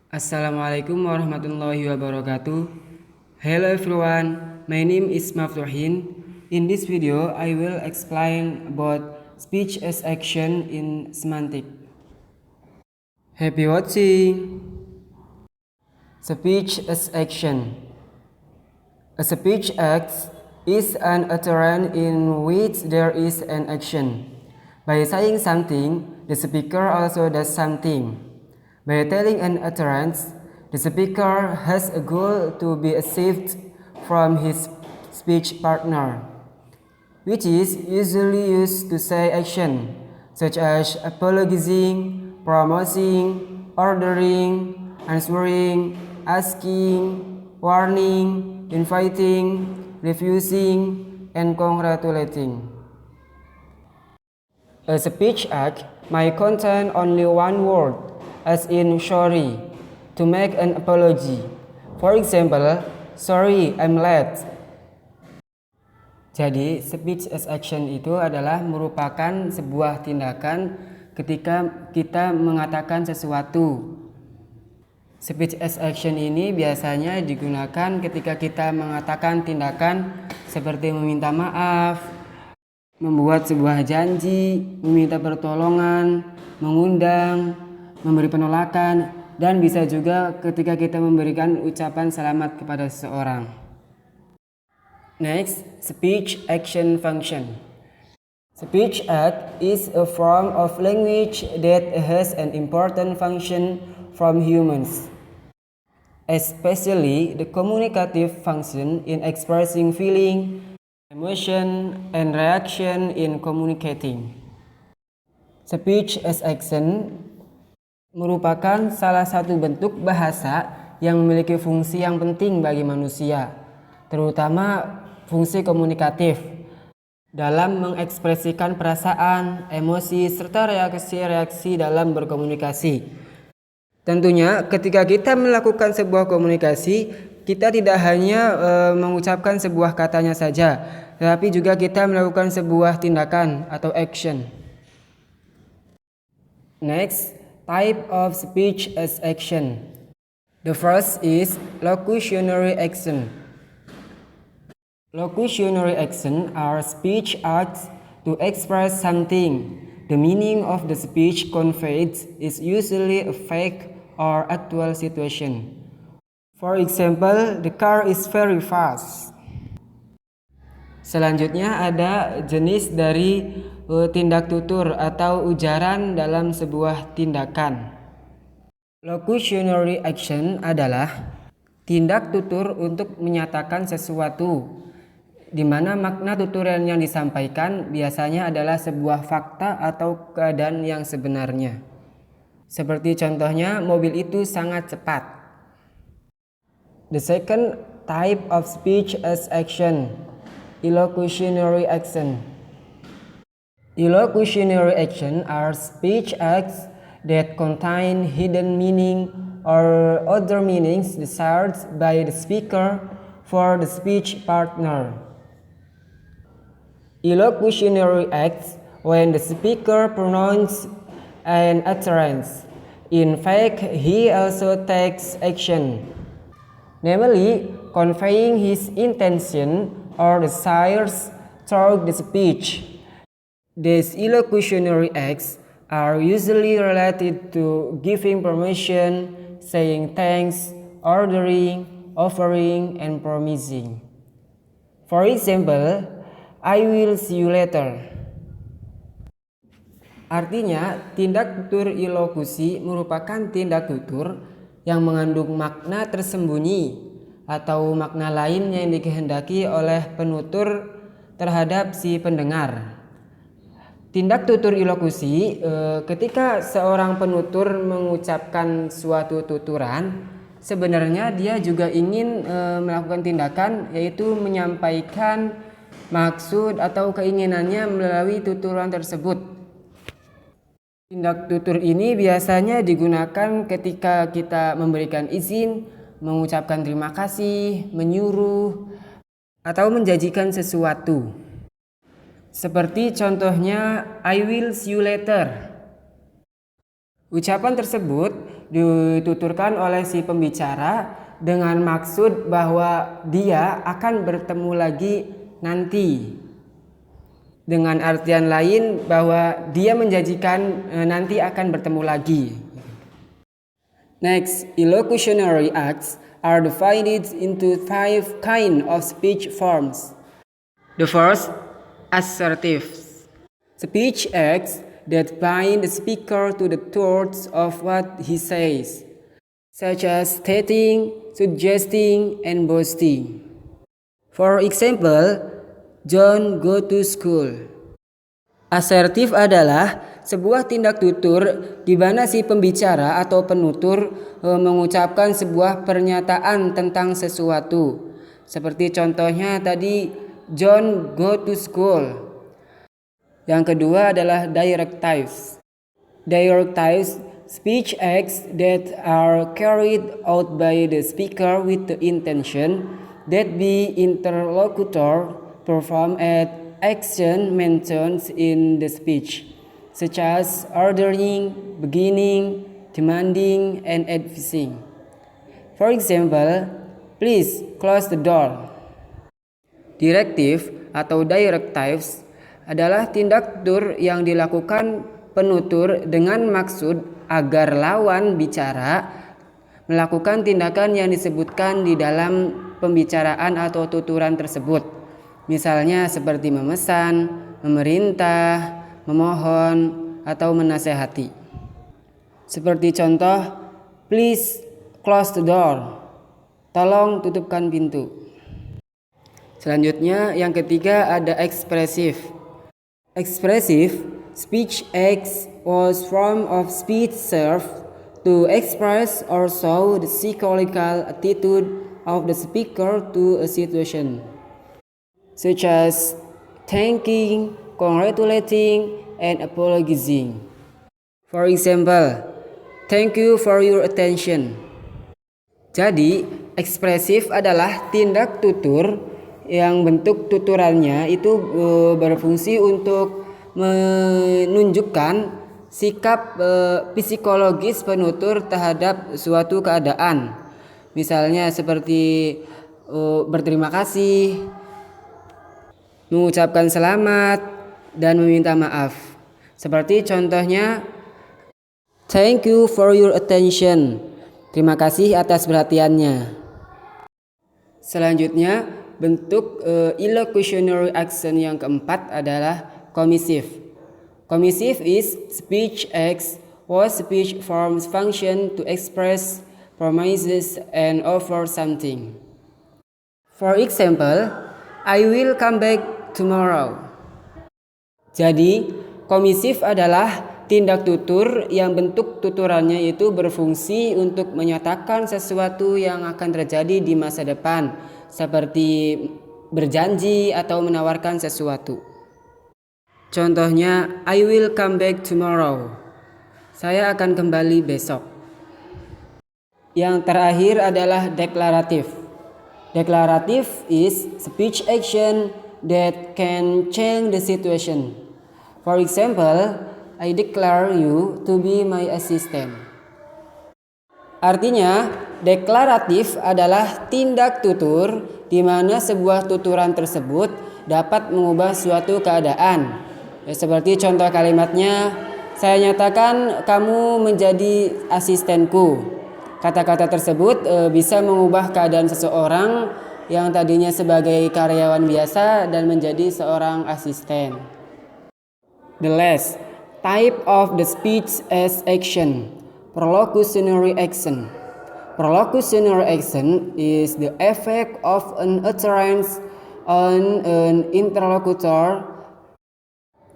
Assalamualaikum warahmatullahi wabarakatuh. Hello everyone, my name is Maftuhin. In this video, I will explain about speech as action in semantic. Happy watching! Speech as action. A speech act is an utterance in which there is an action. By saying something, the speaker also does something. By telling an utterance, the speaker has a goal to be achieved from his speech partner, which is usually used to say action, such as apologizing, promoting, ordering, answering, asking, warning, inviting, refusing, and congratulating. A speech act might contain only one word, as in sorry, to make an apology. For example, sorry, I'm late. Jadi, speech as action itu adalah merupakan sebuah tindakan ketika kita mengatakan sesuatu. Speech as action ini biasanya digunakan ketika kita mengatakan tindakan seperti meminta maaf, membuat sebuah janji, meminta pertolongan, mengundang, memberi penolakan, dan bisa juga ketika kita memberikan ucapan selamat kepada seseorang. Next, speech action function. Speech act is a form of language that has an important function from humans, especially the communicative function in expressing feeling, emotion, and reaction in communicating. Speech as action merupakan salah satu bentuk bahasa yang memiliki fungsi yang penting bagi manusia, terutama fungsi komunikatif dalam mengekspresikan perasaan, emosi, serta reaksi-reaksi dalam berkomunikasi. Tentunya ketika kita melakukan sebuah komunikasi, kita tidak hanya mengucapkan sebuah katanya saja, tetapi juga kita melakukan sebuah tindakan atau action. Next, type of speech as action. The first is locutionary action. Locutionary action are speech acts to express something. The meaning of the speech conveyed is usually a fact or actual situation. For example, the car is very fast. Selanjutnya ada jenis dari tindak tutur atau ujaran dalam sebuah tindakan. Locutionary action adalah tindak tutur untuk menyatakan sesuatu, di mana makna tuturan yang disampaikan biasanya adalah sebuah fakta atau keadaan yang sebenarnya. Seperti contohnya, mobil itu sangat cepat. The second type of speech as action, illocutionary action. Illocutionary action are speech acts that contain hidden meaning or other meanings desired by the speaker for the speech partner. Illocutionary acts when the speaker pronounces an utterance. In fact, he also takes action, namely conveying his intention or desires through the speech. These illocutionary acts are usually related to giving permission, saying thanks, ordering, offering, and promising. For example, I will see you later. Artinya, tindak tutur ilokusi merupakan tindak tutur yang mengandung makna tersembunyi atau makna lain yang dikehendaki oleh penutur terhadap si pendengar. Tindak tutur ilokusi ketika seorang penutur mengucapkan suatu tuturan, sebenarnya dia juga ingin melakukan tindakan, yaitu menyampaikan maksud atau keinginannya melalui tuturan tersebut. Tindak tutur ini biasanya digunakan ketika kita memberikan izin, mengucapkan terima kasih, menyuruh, atau menjanjikan sesuatu. Seperti contohnya, I will see you later. Ucapan tersebut dituturkan oleh si pembicara dengan maksud bahwa dia akan bertemu lagi nanti. Dengan artian lain bahwa dia menjanjikan nanti akan bertemu lagi. Next, illocutionary acts are divided into 5 kinds of speech forms. The first, assertive. Speech acts that bind the speaker to the truth of what he says, such as stating, suggesting, and boasting. For example, John go to school. Asertif adalah sebuah tindak tutur di mana si pembicara atau penutur mengucapkan sebuah pernyataan tentang sesuatu. Seperti contohnya tadi, John go to school. Yang kedua adalah directives. Directives, speech acts that are carried out by the speaker with the intention that the interlocutor perform at action mentioned in the speech, such as ordering, beginning, demanding, and advising. For example, please close the door. Directive atau directives adalah tindak tutur yang dilakukan penutur dengan maksud agar lawan bicara melakukan tindakan yang disebutkan di dalam pembicaraan atau tuturan tersebut. Misalnya seperti memesan, memerintah, memohon, atau menasehati. Seperti contoh, please close the door. Tolong tutupkan pintu. Selanjutnya yang ketiga ada expressive. Expressive speech acts was form of speech served to express or show the psychological attitude of the speaker to a situation, such as thanking, congratulating, and apologizing. For example, thank you for your attention. Jadi, ekspresif adalah tindak tutur yang bentuk tuturannya itu berfungsi untuk menunjukkan sikap psikologis penutur terhadap suatu keadaan. Misalnya seperti berterima kasih, mengucapkan selamat, dan meminta maaf. Seperti contohnya, thank you for your attention. Terima kasih atas perhatiannya. Selanjutnya, bentuk illocutionary action yang keempat adalah commissive. Commissive is speech acts or speech forms function to express promises and offer something. For example, I will come back tomorrow. Jadi, commissive adalah tindak tutur yang bentuk tuturannya itu berfungsi untuk menyatakan sesuatu yang akan terjadi di masa depan, seperti berjanji atau menawarkan sesuatu. Contohnya, I will come back tomorrow. Saya akan kembali besok. Yang terakhir adalah declarative. Declarative is speech action that can change the situation. For example, I declare you to be my assistant. Artinya, deklaratif adalah tindak tutur di mana sebuah tuturan tersebut dapat mengubah suatu keadaan. Seperti contoh kalimatnya, saya nyatakan kamu menjadi asistenku. Kata-kata tersebut bisa mengubah keadaan seseorang yang tadinya sebagai karyawan biasa dan menjadi seorang asisten. The last type of the speech as action, perlocutionary action. Perlocutionary action is the effect of an utterance on an interlocutor.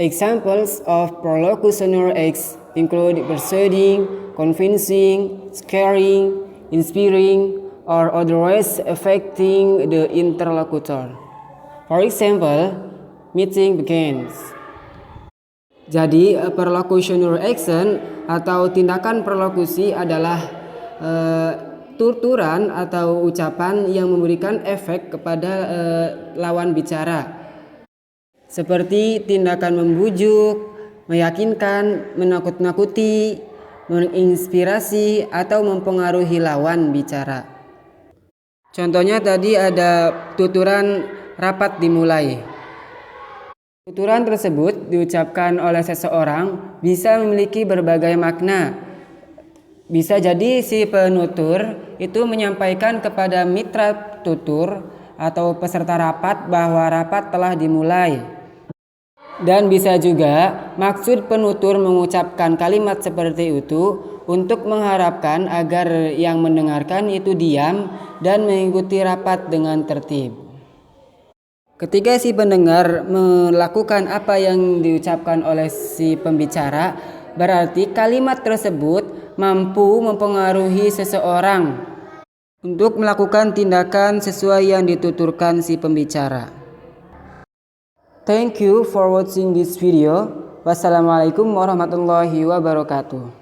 Examples of perlocutionary acts include persuading, convincing, scaring, inspiring, or otherwise affecting the interlocutor. For example, meeting begins. Jadi, perlocutionary action atau tindakan perlokusi adalah tuturan atau ucapan yang memberikan efek kepada lawan bicara. Seperti tindakan membujuk, meyakinkan, menakut-nakuti, menginspirasi, atau mempengaruhi lawan bicara. Contohnya tadi ada tuturan rapat dimulai. Tuturan tersebut diucapkan oleh seseorang bisa memiliki berbagai makna. Bisa jadi si penutur itu menyampaikan kepada mitra tutur atau peserta rapat bahwa rapat telah dimulai. Dan bisa juga maksud penutur mengucapkan kalimat seperti itu untuk mengharapkan agar yang mendengarkan itu diam dan mengikuti rapat dengan tertib. Ketika si pendengar melakukan apa yang diucapkan oleh si pembicara, berarti kalimat tersebut mampu mempengaruhi seseorang untuk melakukan tindakan sesuai yang dituturkan si pembicara. Thank you for watching this video. Wassalamualaikum warahmatullahi wabarakatuh.